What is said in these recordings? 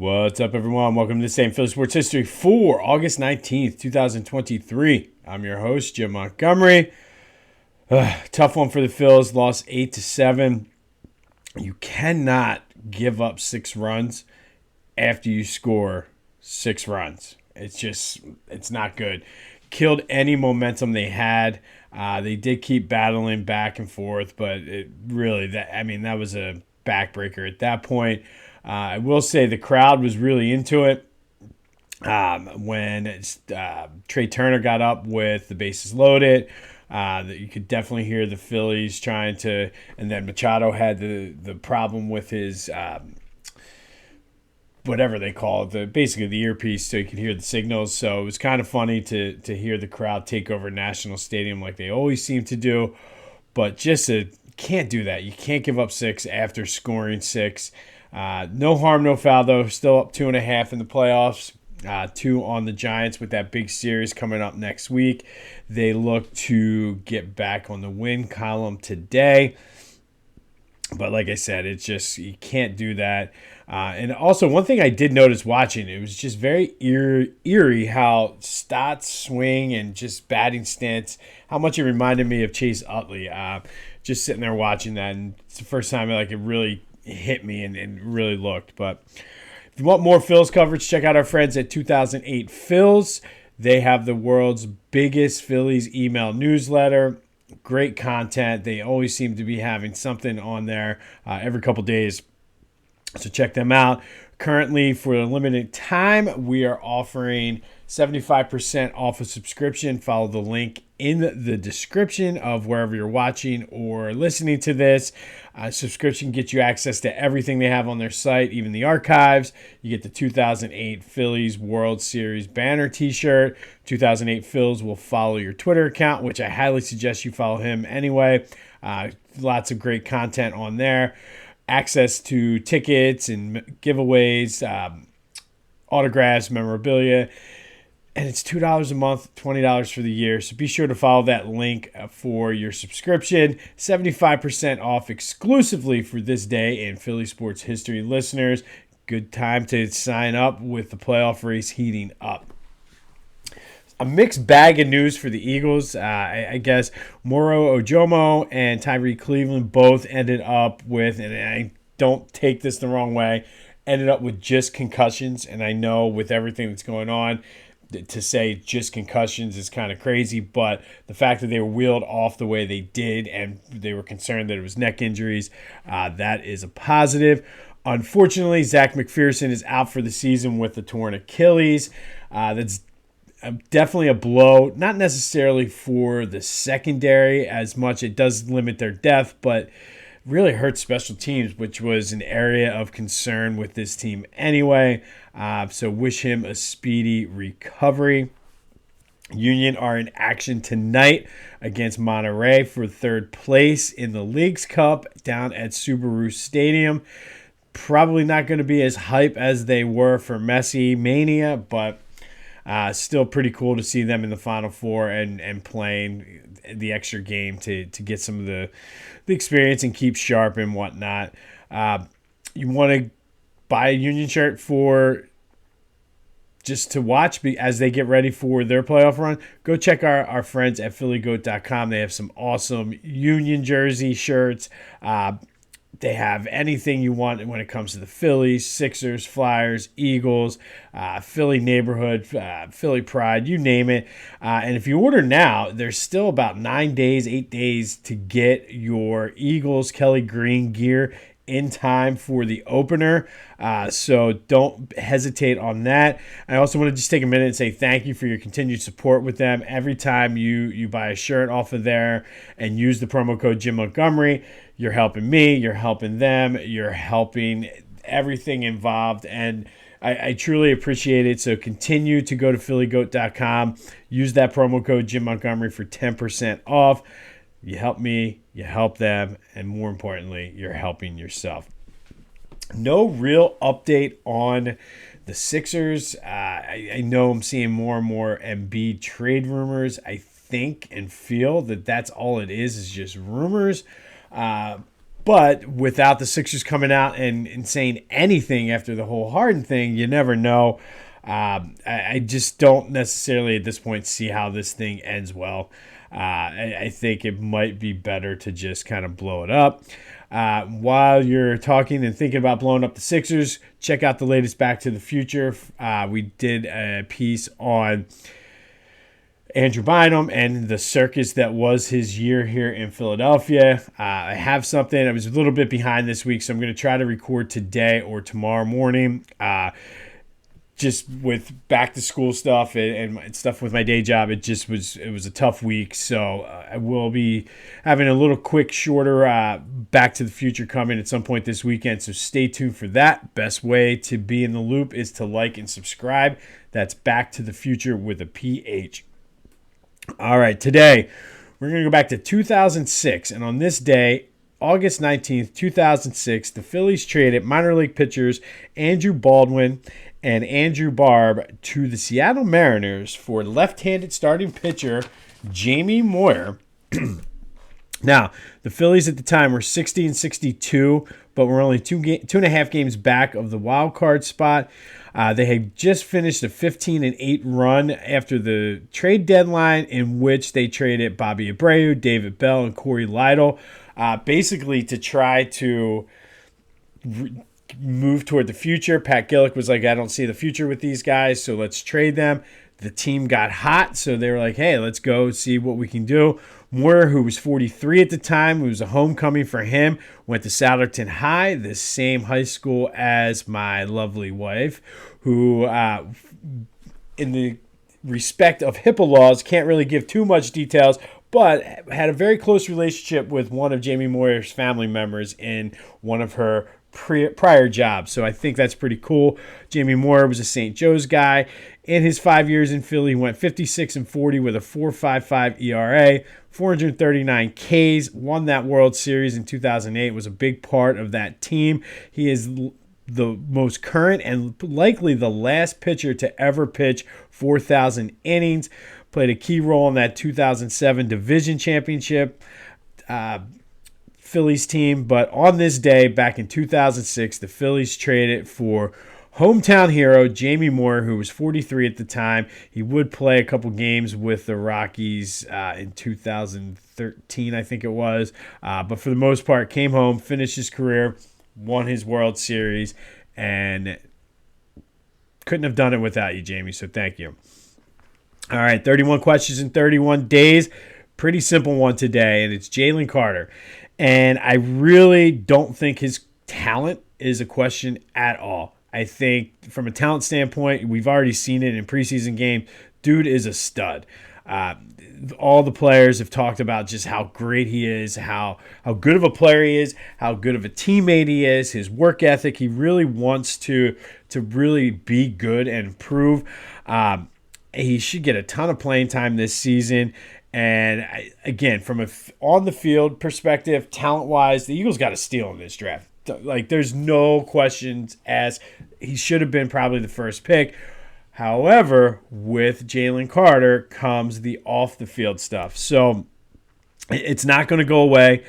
What's up, everyone? Welcome to the same Philly Sports History for August 19th, 2023. I'm your host, Jim Montgomery. Tough one for the Phils. Lost 8-7. You cannot give up 6 runs after you score 6 runs. It's not good. Killed any momentum they had. They did keep battling back and forth, but that was a backbreaker at that point. I will say the crowd was really into it when Trey Turner got up with the bases loaded. You could definitely hear the Phillies trying to, and then Machado had the problem with his whatever they call it, basically the earpiece, so you could hear the signals. So it was kind of funny to hear the crowd take over National Stadium like they always seem to do, but can't do that. You can't give up 6 after scoring 6. No harm, no foul, though. Still up 2.5 in the playoffs. 2 on the Giants with that big series coming up next week. They look to get back on the win column today. But like I said, you can't do that. And also, one thing I did notice watching, it was just very eerie how Stott's swing and just batting stance, how much it reminded me of Chase Utley. Just sitting there watching that, and it's the first time it really hit me and really looked. But if you want more Phils coverage, check out our friends at 2008 Phils. They have the world's biggest Phillies email newsletter. Great content. They always seem to be having something on there every couple days. So check them out. Currently, for a limited time, we are offering 75% off a subscription. Follow the link in the description of wherever you're watching or listening to this. Subscription gets you access to everything they have on their site, even the archives. You get the 2008 Phillies World Series banner t-shirt. 2008 Phils will follow your Twitter account, which I highly suggest you follow him anyway. Lots of great content on there. Access to tickets and giveaways, autographs, memorabilia. And it's $2 a month, $20 for the year. So be sure to follow that link for your subscription. 75% off exclusively for this day in Philly sports history listeners. Good time to sign up with the playoff race heating up. A mixed bag of news for the Eagles. I guess Moro Ojomo and Tyree Cleveland both ended up with, and I don't take this the wrong way, ended up with just concussions. And I know with everything that's going on, to say just concussions is kind of crazy, but the fact that they were wheeled off the way they did and they were concerned that it was neck injuries, that is a positive. Unfortunately, Zach McPherson is out for the season with the torn Achilles. That's definitely a blow, not necessarily for the secondary as much. It does limit their depth, but really hurts special teams, which was an area of concern with this team anyway. So wish him a speedy recovery. Union are in action tonight against Monterey for third place in the League's Cup down at Subaru Stadium. Probably not going to be as hype as they were for Messi Mania, but still pretty cool to see them in the Final Four and playing the extra game to get some of the experience and keep sharp and whatnot. You want to buy a Union shirt for just to watch as they get ready for their playoff run, go check our friends at phillygoat.com. They have some awesome Union jersey shirts. They have anything you want when it comes to the Phillies, Sixers, Flyers, Eagles, Philly neighborhood, Philly pride, you name it. And if you order now, there's still about 8 days to get your Eagles Kelly Green gear in time for the opener. So don't hesitate on that. I also want to just take a minute and say thank you for your continued support with them. Every time you buy a shirt off of there and use the promo code Jim Montgomery, you're helping me, you're helping them, you're helping everything involved. And I truly appreciate it. So continue to go to phillygoat.com. Use that promo code Jim Montgomery for 10% off. You help me, you help them, and more importantly, you're helping yourself. No real update on the Sixers. I know I'm seeing more and more Embiid trade rumors. I think and feel that that's all it is just rumors. But without the Sixers coming out and saying anything after the whole Harden thing, you never know. I just don't necessarily at this point see how this thing ends well. I think it might be better to just kind of blow it up. While you're talking and thinking about blowing up the Sixers, check out the latest Back to the Future. We did a piece on Andrew Bynum and the circus that was his year here in Philadelphia. I have something. I was a little bit behind this week, so I'm going to try to record today or tomorrow morning. Just with back to school stuff and stuff with my day job, it was a tough week. So I will be having a little quick, shorter Back to the Future coming at some point this weekend. So stay tuned for that. Best way to be in the loop is to like and subscribe. That's Back to the Future with a PH. All right, today we're going to go back to 2006, and on this day, August 19th, 2006, the Phillies traded minor league pitchers Andrew Baldwin and Andrew Barb to the Seattle Mariners for left-handed starting pitcher Jamie Moyer. Now, the Phillies at the time were 60-62, but were only two and a half games back of the wild card spot. They had just finished a 15-8 run after the trade deadline, in which they traded Bobby Abreu, David Bell, and Corey Lytle, basically to try to move toward the future. Pat Gillick was like, I don't see the future with these guys, so let's trade them. The team got hot, so they were like, hey, let's go see what we can do. Moyer, who was 43 at the time, it was a homecoming for him, went to Souderton High, the same high school as my lovely wife, who, in the respect of HIPAA laws, can't really give too much details, but had a very close relationship with one of Jamie Moyer's family members in one of her prior jobs. So I think that's pretty cool. Jamie Moyer was a St. Joe's guy. In his 5 years in Philly, he went 56-40 with a 4.55 ERA, 439 Ks, won that World Series in 2008, was a big part of that team. He is the most current and likely the last pitcher to ever pitch 4,000 innings, played a key role in that 2007 division championship Phillies team. But on this day, back in 2006, the Phillies traded for hometown hero Jamie Moyer, who was 43 at the time. He would play a couple games with the Rockies in 2013, I think it was. But for the most part, came home, finished his career, won his World Series, and couldn't have done it without you, Jamie, so thank you. All right, 31 questions in 31 days. Pretty simple one today, and it's Jalen Carter. And I really don't think his talent is a question at all. I think from a talent standpoint, we've already seen it in preseason games. Dude is a stud. All the players have talked about just how great he is, how good of a player he is, how good of a teammate he is, his work ethic. He really wants to really be good and improve. He should get a ton of playing time this season. And again, from a on the field perspective, talent-wise, the Eagles got a steal in this draft. Like, there's no questions asked. He should have been probably the first pick. However, with Jalen Carter comes the off-the-field stuff. So it's not going to go away,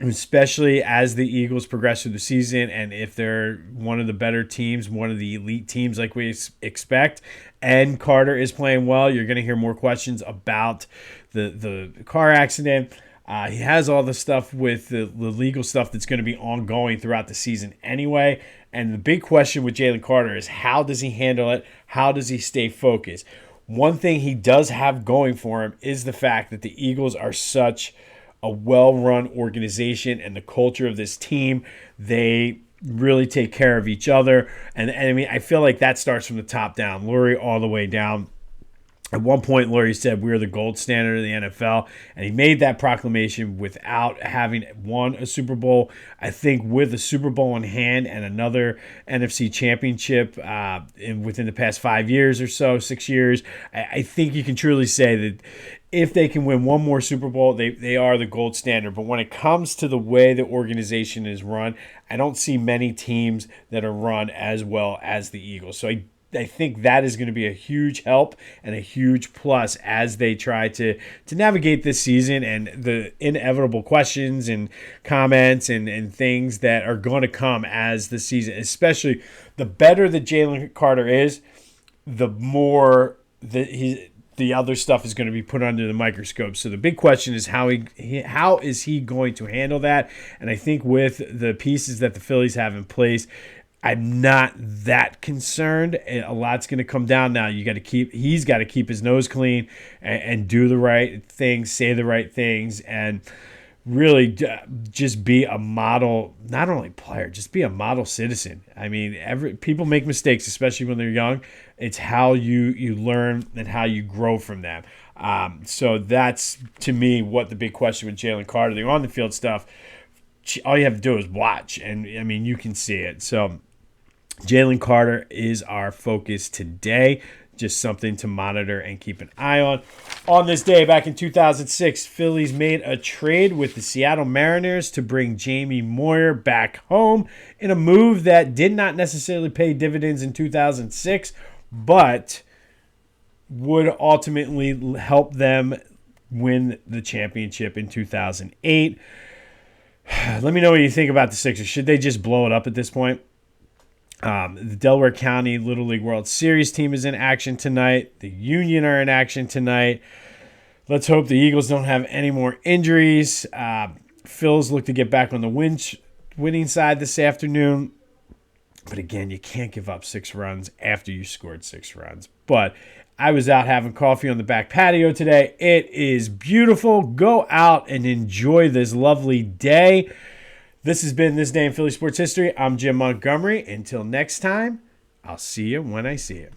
especially as the Eagles progress through the season. And if they're one of the better teams, one of the elite teams like we expect, and Carter is playing well, you're going to hear more questions about the car accident. He has all the stuff with the legal stuff that's going to be ongoing throughout the season anyway. And the big question with Jalen Carter is, how does he handle it? How does he stay focused? One thing he does have going for him is the fact that the Eagles are such a well-run organization, and the culture of this team, they really take care of each other. And I mean, I feel like that starts from the top down, Lurie all the way down. At one point, Lurie said we're the gold standard of the NFL, and he made that proclamation without having won a Super Bowl. I think with a Super Bowl in hand and another NFC championship within the past 5 years or so, 6 years, I think you can truly say that if they can win one more Super Bowl, they are the gold standard. But when it comes to the way the organization is run, I don't see many teams that are run as well as the Eagles. So I I think that is going to be a huge help and a huge plus as they try to navigate this season and the inevitable questions and comments and things that are going to come as the season, especially the better that Jalen Carter is, the more the other stuff is going to be put under the microscope. So the big question is how is he going to handle that? And I think with the pieces that the Phillies have in place, I'm not that concerned. A lot's going to come down now. He's got to keep his nose clean and do the right things, say the right things, and really just be a model, not only player, just be a model citizen. I mean, people make mistakes, especially when they're young. It's how you learn and how you grow from them. So that's, to me, what the big question with Jalen Carter. The on-the-field stuff, all you have to do is watch, and, I mean, you can see it. So Jalen Carter is our focus today. Just something to monitor and keep an eye on. On this day, back in 2006, Phillies made a trade with the Seattle Mariners to bring Jamie Moyer back home in a move that did not necessarily pay dividends in 2006, but would ultimately help them win the championship in 2008. Let me know what you think about the Sixers. Should they just blow it up at this point? The Delaware County Little League World Series team is in action tonight. The Union are in action tonight. Let's hope the Eagles don't have any more injuries. Phils look to get back on the winning side this afternoon. But again, you can't give up 6 runs after you scored 6 runs. But I was out having coffee on the back patio today. It is beautiful. Go out and enjoy this lovely day. This has been This Day in Philly Sports History. I'm Jim Montgomery. Until next time, I'll see you when I see you.